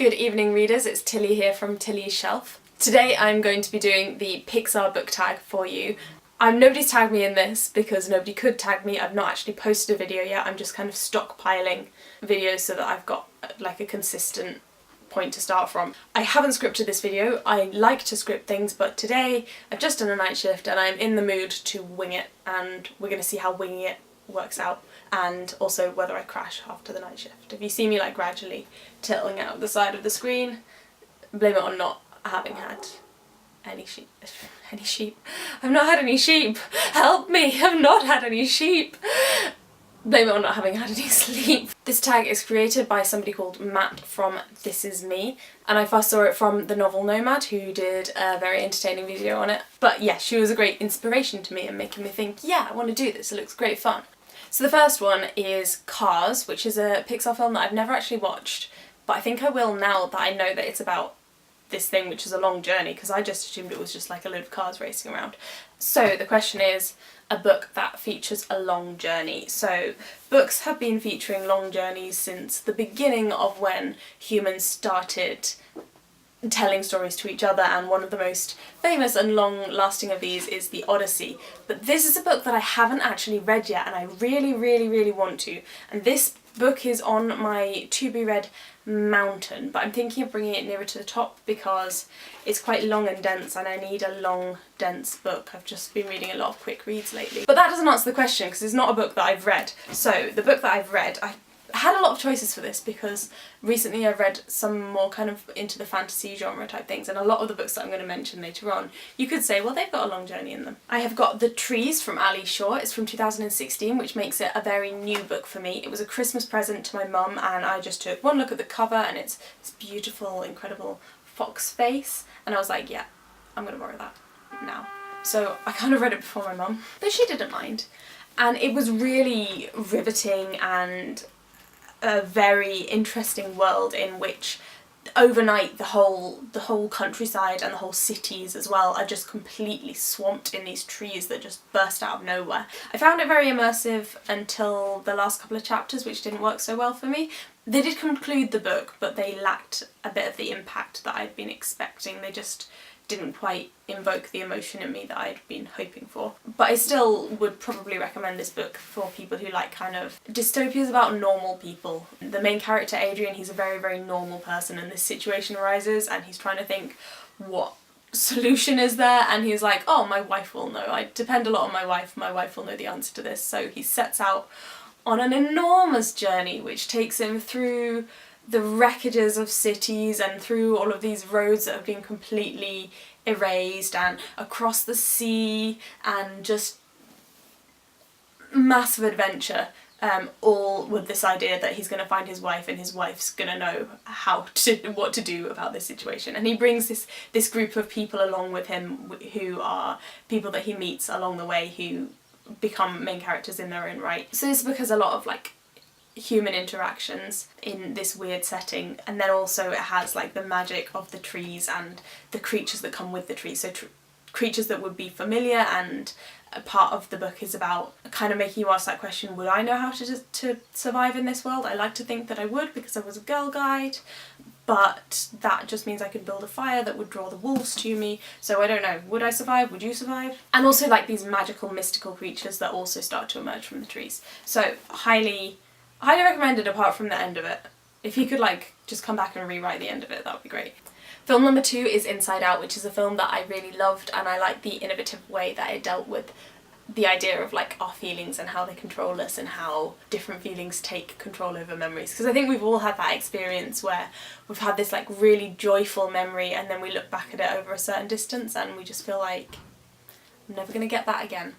Good evening readers, it's Tilly here from Tilly's Shelf. Today I'm going to be doing the Pixar book tag for you. Nobody's tagged me in this because nobody could tag me. I've not actually posted a video yet, I'm just kind of stockpiling videos so that I've got like a consistent point to start from. I haven't scripted this video. I like to script things, but today I've just done a night shift and I'm in the mood to wing it, and we're going to see how winging it works out, and also whether I crash after the night shift. If you see me like gradually tilting out the side of the screen, blame it on not having had any sheep. I've not had any sheep! Help me! I've not had any sheep! Blame it on not having had any sleep. This tag is created by somebody called Matt from ThisIsMe, and I first saw it from the novel Nomad, who did a very entertaining video on it. But yeah, she was a great inspiration to me and making me think, yeah, I want to do this, it looks great fun. So the first one is Cars, which is a Pixar film that I've never actually watched, but I think I will now that I know that it's about this thing which is a long journey, because I just assumed it was just like a load of cars racing around. So the question is, a book that features a long journey. So books have been featuring long journeys since the beginning of when humans started telling stories to each other, and one of the most famous and long-lasting of these is the Odyssey. But this is a book that I haven't actually read yet, and I really want to. And this book is on my to-be-read mountain, but I'm thinking of bringing it nearer to the top because it's quite long and dense and I need a long, dense book. I've just been reading a lot of quick reads lately. But that doesn't answer the question because it's not a book that I've read. So the book that I've read, I had a lot of choices for this because recently I've read some more kind of into the fantasy genre type things, and a lot of the books that I'm going to mention later on, you could say, well, they've got a long journey in them. I have got The Trees from Ali Shaw. It's from 2016, which makes it a very new book for me. It was a Christmas present to my mum, and I just took one look at the cover and it's this beautiful, incredible fox face, and I was like, yeah, I'm going to borrow that now. So I kind of read it before my mum, but she didn't mind. And it was really riveting and a very interesting world in which overnight the whole countryside and the whole cities as well are just completely swamped in these trees that just burst out of nowhere. I found it very immersive until the last couple of chapters, which didn't work so well for me. They did conclude the book, but they lacked a bit of the impact that I'd been expecting. They just didn't quite invoke the emotion in me that I'd been hoping for. But I still would probably recommend this book for people who like kind of dystopias about normal people. The main character, Adrian, he's a very normal person, and this situation arises and he's trying to think what solution is there, and he's like, oh, my wife will know. I depend a lot on my wife will know the answer to this. So he sets out on an enormous journey which takes him through the wreckages of cities and through all of these roads that have been completely erased, and across the sea, and just massive adventure, all with this idea that he's going to find his wife and his wife's going to know what to do about this situation. And he brings this group of people along with him who are people that he meets along the way who become main characters in their own right. So this book has a lot of like human interactions in this weird setting, and then also it has like the magic of the trees and the creatures that come with the trees, so creatures that would be familiar, and a part of the book is about kind of making you ask that question, would I know how to survive in this world? I like to think that I would because I was a Girl Guide, but that just means I could build a fire that would draw the wolves to me, so I don't know, would I survive? Would you survive? And also like these magical, mystical creatures that also start to emerge from the trees. So highly recommended apart from the end of it. If you could like just come back and rewrite the end of it, that would be great. Film number 2 is Inside Out, which is a film that I really loved, and I like the innovative way that it dealt with the idea of like our feelings and how they control us and how different feelings take control over memories. Because I think we've all had that experience where we've had this like really joyful memory and then we look back at it over a certain distance and we just feel like I'm never going to get that again,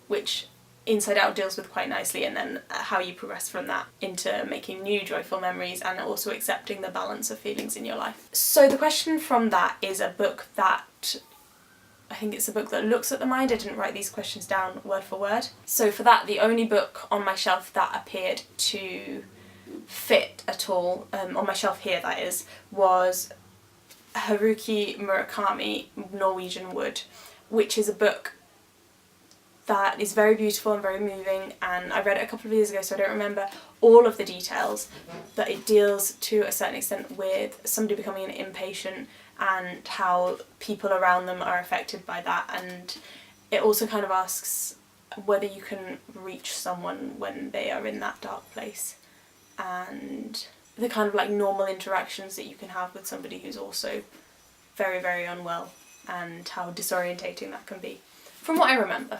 which Inside Out deals with quite nicely, and then how you progress from that into making new joyful memories and also accepting the balance of feelings in your life. So the question from that is a book that, I think it's a book that looks at the mind. I didn't write these questions down word for word. So for that, the only book on my shelf that appeared to fit at all, on my shelf here that is, was Haruki Murakami, Norwegian Wood, which is a book that is very beautiful and very moving, and I read it a couple of years ago so I don't remember all of the details, but it deals to a certain extent with somebody becoming an impatient and how people around them are affected by that, and it also kind of asks whether you can reach someone when they are in that dark place, and the kind of like normal interactions that you can have with somebody who's also very, very unwell, and how disorientating that can be, from what I remember.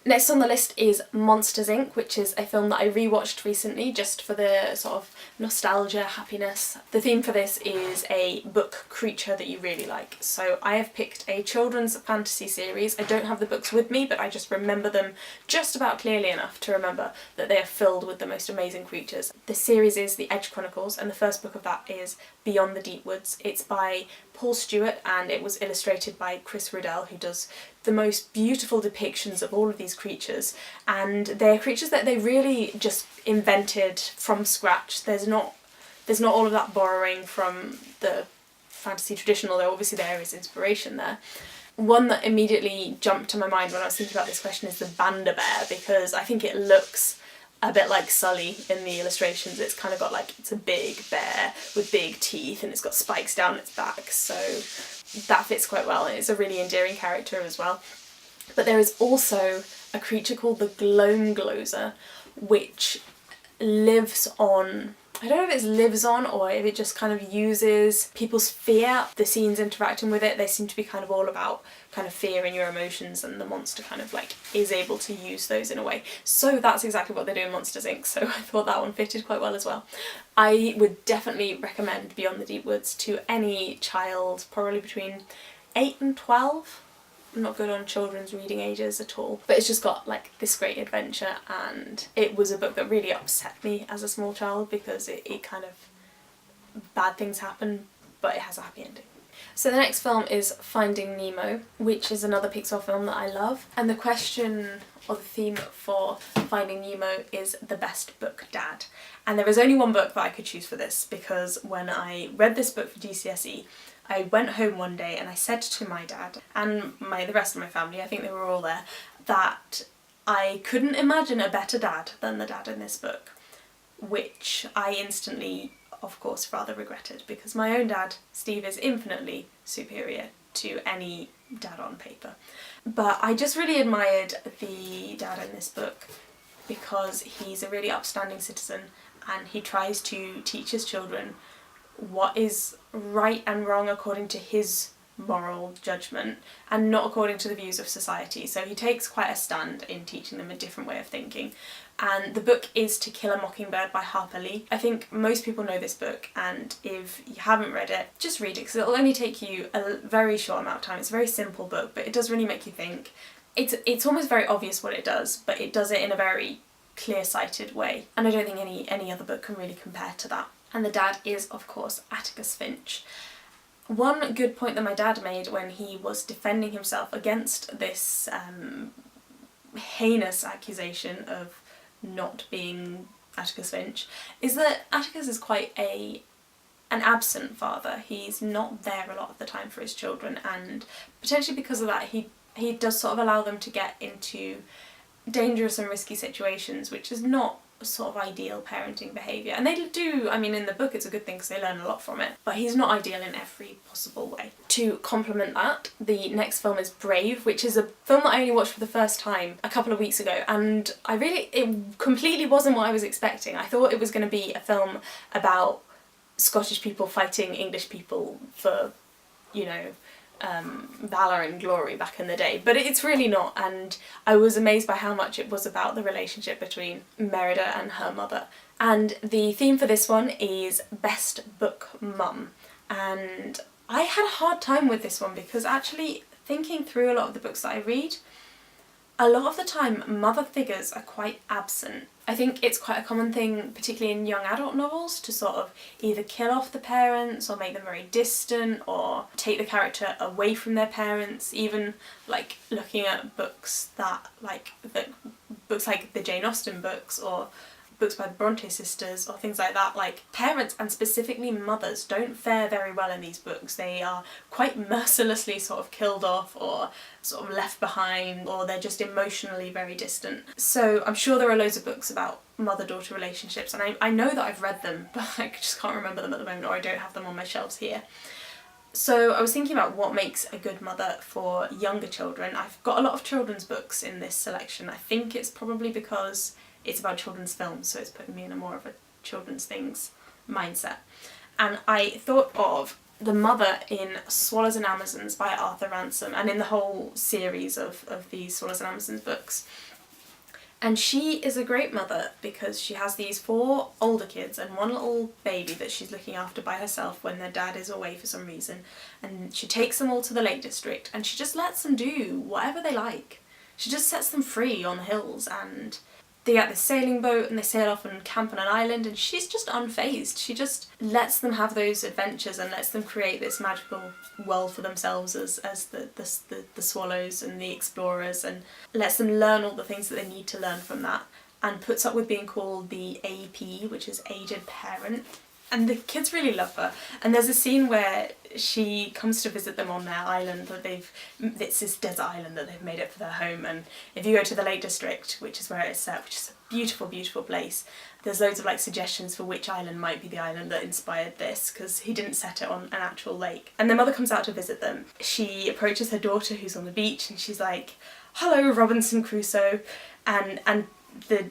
Next on the list is Monsters Inc., which is a film that I rewatched recently just for the sort of nostalgia, happiness. The theme for this is a book creature that you really like. So I have picked a children's fantasy series. I don't have the books with me, but I just remember them just about clearly enough to remember that they are filled with the most amazing creatures. The series is The Edge Chronicles, and the first book of that is Beyond the Deep Woods. It's by Paul Stewart, and it was illustrated by Chris Riddell, who does the most beautiful depictions of all of these creatures, and they're creatures that they really just invented from scratch. There's not all of that borrowing from the fantasy tradition, although obviously there is inspiration there. One that immediately jumped to my mind when I was thinking about this question is the Banda Bear, because I think it looks a bit like Sully in the illustrations. It's kind of got like, it's a big bear with big teeth and it's got spikes down its back, so that fits quite well, and it's a really endearing character as well. But there is also a creature called the Gloamgloser, which lives on, I don't know if it lives on or if it just kind of uses people's fear. The scenes interacting with it, they seem to be kind of all about kind of fear and your emotions, and the monster kind of like is able to use those in a way. So that's exactly what they do in Monsters Inc., so I thought that one fitted quite well as well. I would definitely recommend Beyond the Deep Woods to any child, probably between 8 and 12. I'm not good on children's reading ages at all, but it's just got like this great adventure, and it was a book that really upset me as a small child because it kind of, bad things happen, but it has a happy ending. So the next film is Finding Nemo, which is another Pixar film that I love, and the question or the theme for Finding Nemo is the best book dad. And there is only one book that I could choose for this, because when I read this book for GCSE, I went home one day and I said to my dad and the rest of my family, I think they were all there, that I couldn't imagine a better dad than the dad in this book, which I instantly, of course, rather regretted, because my own dad, Steve, is infinitely superior to any dad on paper. But I just really admired the dad in this book because he's a really upstanding citizen, and he tries to teach his children what is right and wrong according to his moral judgment and not according to the views of society. So he takes quite a stand in teaching them a different way of thinking. And the book is To Kill a Mockingbird by Harper Lee. I think most people know this book, and if you haven't read it, just read it, because it'll only take you a very short amount of time. It's a very simple book, but it does really make you think. It's almost very obvious what it does, but it does it in a very clear-sighted way, and I don't think any other book can really compare to that. And the dad is, of course, Atticus Finch. One good point that my dad made when he was defending himself against this heinous accusation of not being Atticus Finch is that Atticus is quite an absent father. He's not there a lot of the time for his children, and potentially because of that he does sort of allow them to get into dangerous and risky situations, which is not sort of ideal parenting behaviour. And they do, I mean, in the book it's a good thing because they learn a lot from it, but he's not ideal in every possible way. To complement that, the next film is Brave, which is a film that I only watched for the first time a couple of weeks ago, and it completely wasn't what I was expecting. I thought it was going to be a film about Scottish people fighting English people for, you know, valour and glory back in the day, but it's really not, and I was amazed by how much it was about the relationship between Merida and her mother. And the theme for this one is Best Book Mum, and I had a hard time with this one because actually thinking through a lot of the books that I read, a lot of the time mother figures are quite absent. I think it's quite a common thing, particularly in young adult novels, to sort of either kill off the parents or make them very distant or take the character away from their parents. Even like looking at books like the Jane Austen books or books by the Bronte sisters or things like that, like parents and specifically mothers don't fare very well in these books. They are quite mercilessly sort of killed off or sort of left behind, or they're just emotionally very distant. So I'm sure there are loads of books about mother-daughter relationships, and I know that I've read them, but I just can't remember them at the moment, or I don't have them on my shelves here. So I was thinking about what makes a good mother for younger children. I've got a lot of children's books in this selection. I think it's probably because it's about children's films, so it's putting me in a more of a children's things mindset. And I thought of the mother in Swallows and Amazons by Arthur Ransome, and in the whole series of these Swallows and Amazons books. And she is a great mother because she has these 4 older kids and 1 little baby that she's looking after by herself when their dad is away for some reason. And she takes them all to the Lake District and she just lets them do whatever they like. She just sets them free on the hills, and they get this sailing boat and they sail off and camp on an island, and she's just unfazed. She just lets them have those adventures and lets them create this magical world for themselves as the swallows and the explorers, and lets them learn all the things that they need to learn from that, and puts up with being called the AP, which is aged parent. And the kids really love her. And there's a scene where she comes to visit them on their island that it's this desert island that they've made it for their home. And if you go to the Lake District, which is where it's set, which is a beautiful, beautiful place, there's loads of like suggestions for which island might be the island that inspired this, because he didn't set it on an actual lake. And their mother comes out to visit them. She approaches her daughter who's on the beach and she's like, "Hello, Robinson Crusoe," and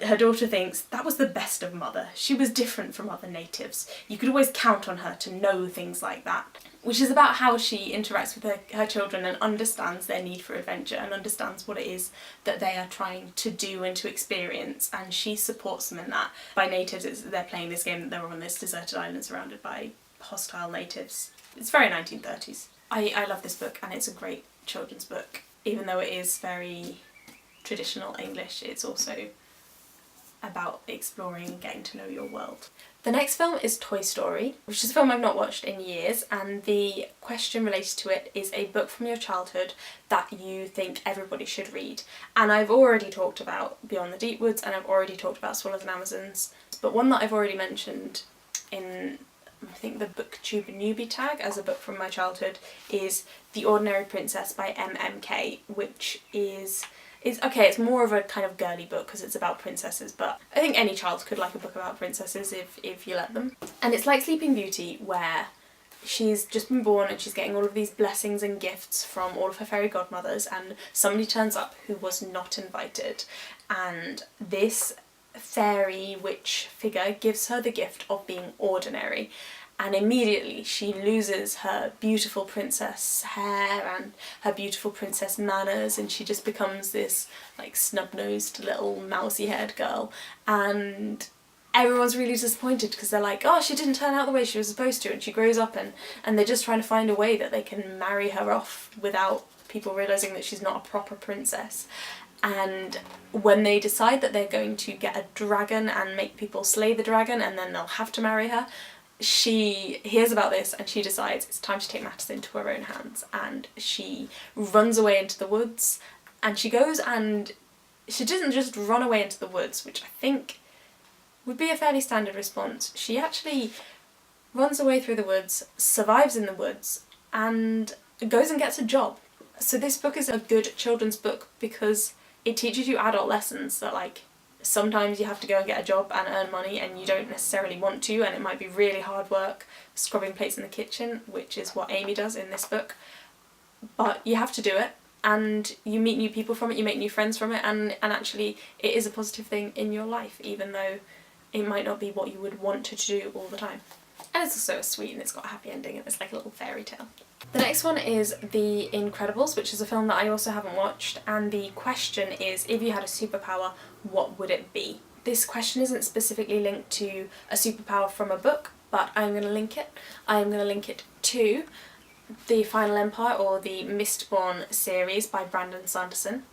her daughter thinks that was the best of Mother. She was different from other natives. You could always count on her to know things like that. Which is about how she interacts with her children and understands their need for adventure and understands what it is that they are trying to do and to experience, and she supports them in that. By natives, they're playing this game that they're on this deserted island surrounded by hostile natives. It's very 1930s. I love this book, and it's a great children's book. Even though it is very traditional English, it's also about exploring and getting to know your world. The next film is Toy Story, which is a film I've not watched in years, and the question related to it is a book from your childhood that you think everybody should read. And I've already talked about Beyond the Deep Woods, and I've already talked about Swallows and Amazons, but one that I've already mentioned in, I think, the Booktube newbie tag as a book from my childhood is The Ordinary Princess by MMK, which is okay, it's more of a kind of girly book because it's about princesses, but I think any child could like a book about princesses if you let them. And it's like Sleeping Beauty, where she's just been born and she's getting all of these blessings and gifts from all of her fairy godmothers, and somebody turns up who was not invited, and this fairy witch figure gives her the gift of being ordinary. And immediately she loses her beautiful princess hair and her beautiful princess manners, and she just becomes this like snub-nosed little mousy-haired girl. And everyone's really disappointed because they're like, oh, she didn't turn out the way she was supposed to, and she grows up and they're just trying to find a way that they can marry her off without people realising that she's not a proper princess. And when they decide that they're going to get a dragon and make people slay the dragon and then they'll have to marry her, she hears about this and she decides it's time to take matters into her own hands, and she runs away into the woods. And she goes, and she doesn't just run away into the woods, which I think would be a fairly standard response. She actually runs away through the woods, survives in the woods, and goes and gets a job. So this book is a good children's book because it teaches you adult lessons that, like, sometimes you have to go and get a job and earn money and you don't necessarily want to, and it might be really hard work scrubbing plates in the kitchen, which is what Amy does in this book. But you have to do it, and you meet new people from it, you make new friends from it, and actually it is a positive thing in your life, even though it might not be what you would want to do all the time. And it's also sweet and it's got a happy ending and it's like a little fairy tale. The next one is The Incredibles, which is a film that I also haven't watched, and the question is, if you had a superpower, what would it be? This question isn't specifically linked to a superpower from a book, but I'm going to link it. I am going to link it to The Final Empire, or the Mistborn series by Brandon Sanderson.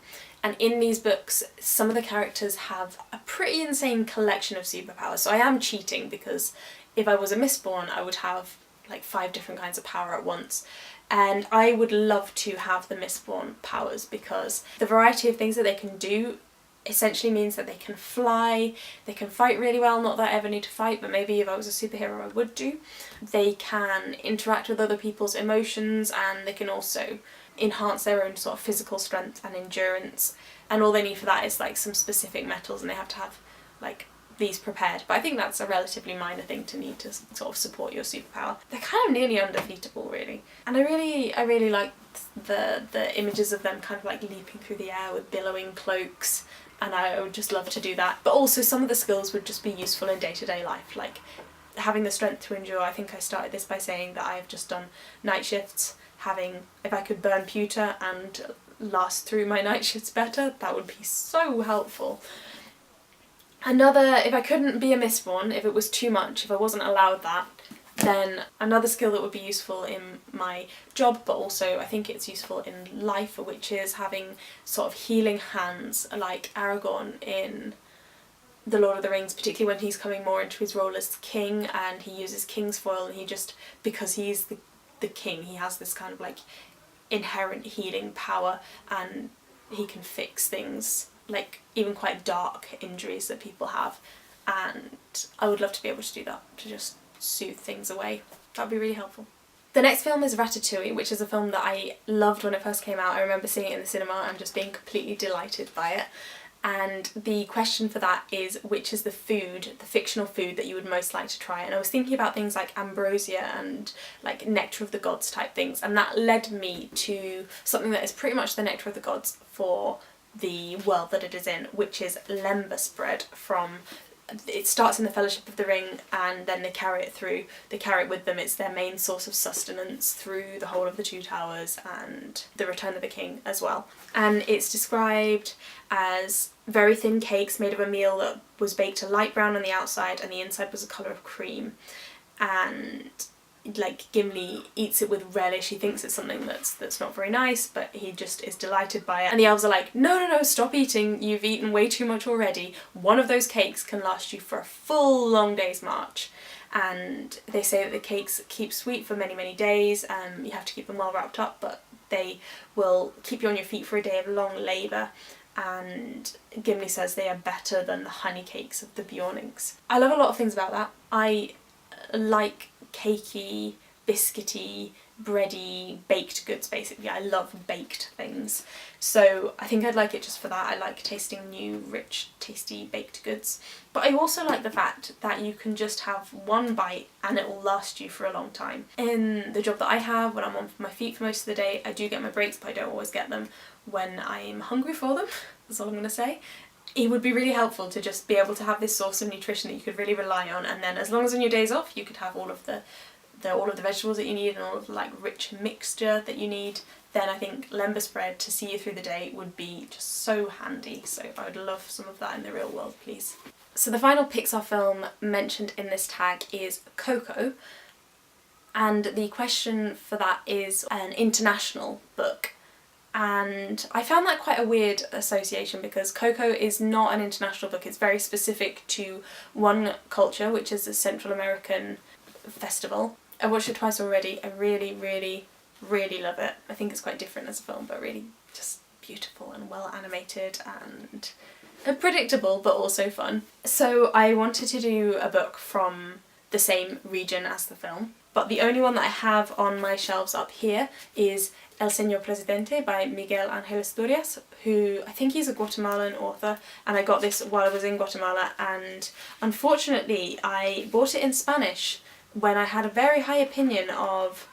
And in these books, some of the characters have a pretty insane collection of superpowers. So I am cheating, because if I was a Mistborn, I would have like 5 different kinds of power at once. And I would love to have the Mistborn powers, because the variety of things that they can do essentially means that they can fly, they can fight really well, not that I ever need to fight, but maybe if I was a superhero I would do. They can interact with other people's emotions, and they can also enhance their own sort of physical strength and endurance, and all they need for that is like some specific metals, and they have to have like these prepared. But I think that's a relatively minor thing to need to sort of support your superpower. They're kind of nearly undefeatable really, and I really like the images of them kind of like leaping through the air with billowing cloaks, and I would just love to do that. But also some of the skills would just be useful in day-to-day life, like having the strength to endure. I think I started this by saying that I've just done night shifts. If I could burn pewter and last through my night shifts better, that would be so helpful. If I couldn't be a Mistborn, if it was too much, if I wasn't allowed that, then another skill that would be useful in my job, but also I think it's useful in life, which is having sort of healing hands like Aragorn in The Lord of the Rings, particularly when he's coming more into his role as king and he uses king's foil, and because he's the king, he has this kind of like inherent healing power, and he can fix things like even quite dark injuries that people have, and I would love to be able to do that, to just soothe things away. That would be really helpful. The next film is Ratatouille, which is a film that I loved when it first came out. I remember seeing it in the cinema and just being completely delighted by it. And the question for that is, which is the fictional food that you would most like to try? And I was thinking about things like ambrosia and like nectar of the gods type things, and that led me to something that is pretty much the nectar of the gods for the world that it is in, which is lembas bread it starts in the Fellowship of the Ring, and then they carry it with them. It's their main source of sustenance through the whole of the Two Towers and the Return of the King as well. And it's described as very thin cakes made of a meal that was baked a light brown on the outside and the inside was the colour of cream. And like Gimli eats it with relish. He thinks it's something that's not very nice, but he just is delighted by it. And the elves are like, no, stop eating, you've eaten way too much already. One of those cakes can last you for a full long day's march. And they say that the cakes keep sweet for many, many days, and you have to keep them well wrapped up, but they will keep you on your feet for a day of long labour. And Gimli says they are better than the honey cakes of the Bjornings. I love a lot of things about that. I like cakey, biscuity, bready, baked goods basically. I love baked things. So I think I'd like it just for that. I like tasting new, rich, tasty baked goods. But I also like the fact that you can just have one bite and it will last you for a long time. In the job that I have, when I'm on my feet for most of the day, I do get my breaks, but I don't always get them when I'm hungry for them. That's all I'm going to say. It would be really helpful to just be able to have this source of nutrition that you could really rely on, and then as long as on your days off you could have all of the vegetables that you need and all of the like rich mixture that you need. Then I think lembas bread to see you through the day would be just so handy. So I would love some of that in the real world, please. So the final Pixar film mentioned in this tag is Coco, and the question for that is an international book. And I found that quite a weird association because Coco is not an international book. It's very specific to one culture, which is the Central American festival. I watched it twice already. I really love it. I think it's quite different as a film, but really just beautiful and well animated and predictable, but also fun. So I wanted to do a book from the same region as the film, but the only one that I have on my shelves up here is El Señor Presidente by Miguel Ángel Asturias, who I think he's a Guatemalan author, and I got this while I was in Guatemala, and unfortunately I bought it in Spanish when I had a very high opinion of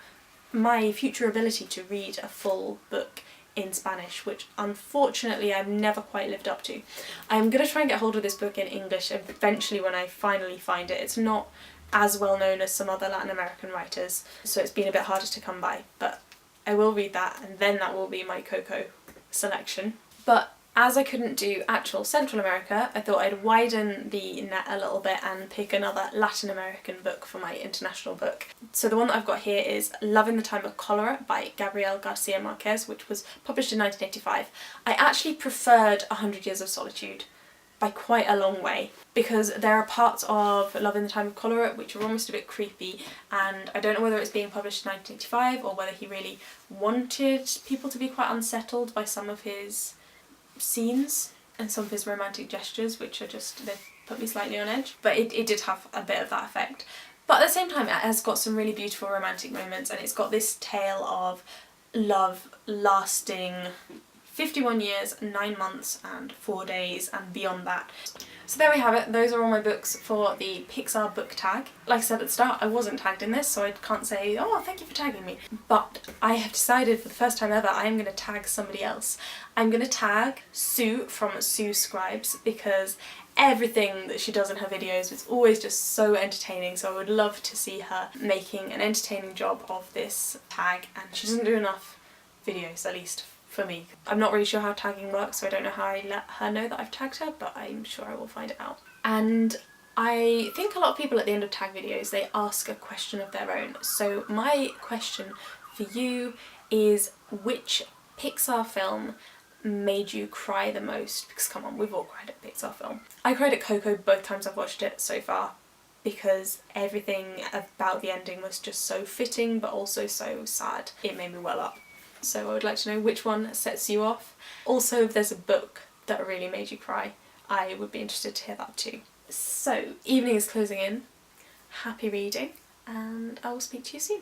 my future ability to read a full book in Spanish, which unfortunately I've never quite lived up to. I'm going to try and get hold of this book in English eventually when I finally find it. It's not as well known as some other Latin American writers, so it's been a bit harder to come by, but I will read that, and then that will be my Coco selection. But as I couldn't do actual Central America, I thought I'd widen the net a little bit and pick another Latin American book for my international book. So the one that I've got here is Love in the Time of Cholera by Gabriel Garcia Marquez, which was published in 1985. I actually preferred 100 Years of Solitude by quite a long way, because there are parts of Love in the Time of Cholera which are almost a bit creepy, and I don't know whether it's being published in 1985 or whether he really wanted people to be quite unsettled by some of his scenes. and some of his romantic gestures, which are just, they put me slightly on edge. But it did have a bit of that effect. But at the same time, it has got some really beautiful romantic moments, and it's got this tale of love lasting 51 years, 9 months and 4 days and beyond that. So there we have it. Those are all my books for the Pixar Book Tag. Like I said at the start, I wasn't tagged in this, so I can't say, oh, thank you for tagging me. But I have decided for the first time ever, I am going to tag somebody else. I'm going to tag Sue from Sue Scribes, because everything that she does in her videos is always just so entertaining, so I would love to see her making an entertaining job of this tag, and she doesn't do enough videos, at least for me. I'm not really sure how tagging works, so I don't know how I let her know that I've tagged her, but I'm sure I will find it out. And I think a lot of people at the end of tag videos, they ask a question of their own. So my question for you is, which Pixar film made you cry the most? Because come on, we've all cried at a Pixar film. I cried at Coco both times I've watched it so far, because everything about the ending was just so fitting but also so sad. It made me well up. So I would like to know which one sets you off. Also, if there's a book that really made you cry, I would be interested to hear that too. So, evening is closing in. Happy reading, and I will speak to you soon.